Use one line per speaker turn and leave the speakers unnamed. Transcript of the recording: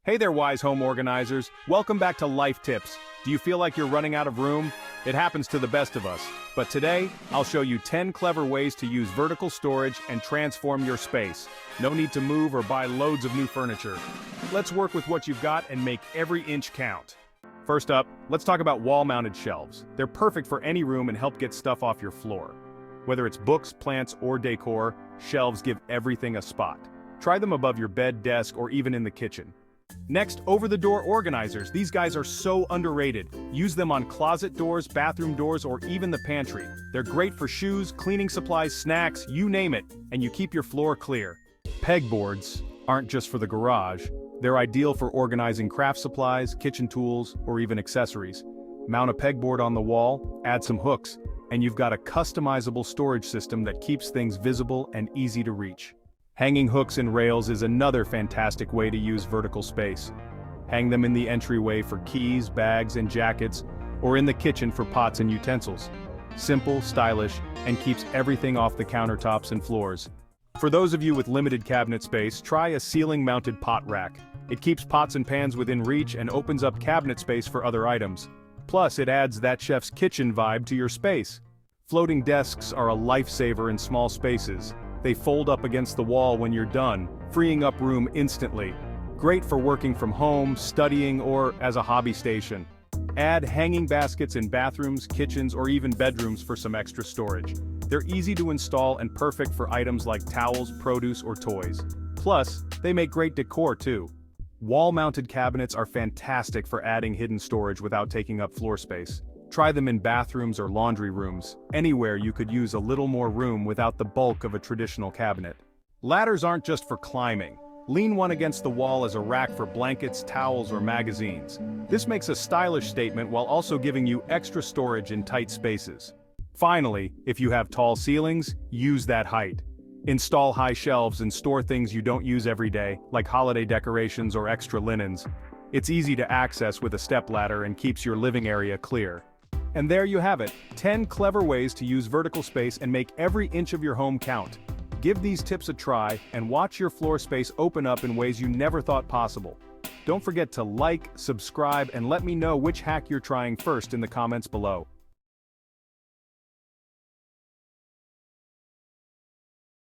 Hey there, wise home organizers. Welcome back to Life Tips. Do you feel like you're running out of room? It happens to the best of us. But today, I'll show you 10 clever ways to use vertical storage and transform your space. No need to move or buy loads of new furniture. Let's work with what you've got and make every inch count. First up, let's talk about wall-mounted shelves. They're perfect for any room and help get stuff off your floor. Whether it's books, plants, or decor, shelves give everything a spot. Try them above your bed, desk, or even in the kitchen. Next, over-the-door organizers. These guys are so underrated. Use them on closet doors, bathroom doors, or even the pantry. They're great for shoes, cleaning supplies, snacks, you name it, and you keep your floor clear. Pegboards aren't just for the garage. They're ideal for organizing craft supplies, kitchen tools, or even accessories. Mount a pegboard on the wall, add some hooks, and you've got a customizable storage system that keeps things visible and easy to reach. Hanging hooks and rails is another fantastic way to use vertical space. Hang them in the entryway for keys, bags, and jackets, or in the kitchen for pots and utensils. Simple, stylish, and keeps everything off the countertops and floors. For those of you with limited cabinet space, try a ceiling-mounted pot rack. It keeps pots and pans within reach and opens up cabinet space for other items. Plus, it adds that chef's kitchen vibe to your space. Floating desks are a lifesaver in small spaces. They fold up against the wall when you're done, freeing up room instantly. Great for working from home, studying, or as a hobby station. Add hanging baskets in bathrooms, kitchens, or even bedrooms for some extra storage. They're easy to install and perfect for items like towels, produce, or toys. Plus, they make great decor too. Wall-mounted cabinets are fantastic for adding hidden storage without taking up floor space. Try them in bathrooms or laundry rooms, anywhere you could use a little more room without the bulk of a traditional cabinet. Ladders aren't just for climbing. Lean one against the wall as a rack for blankets, towels, or magazines. This makes a stylish statement while also giving you extra storage in tight spaces. Finally, if you have tall ceilings, use that height. Install high shelves and store things you don't use every day, like holiday decorations or extra linens. It's easy to access with a stepladder and keeps your living area clear. And there you have it, 10 clever ways to use vertical space and make every inch of your home count. Give these tips a try and watch your floor space open up in ways you never thought possible. Don't forget to like, subscribe, and let me know which hack you're trying first in the comments below.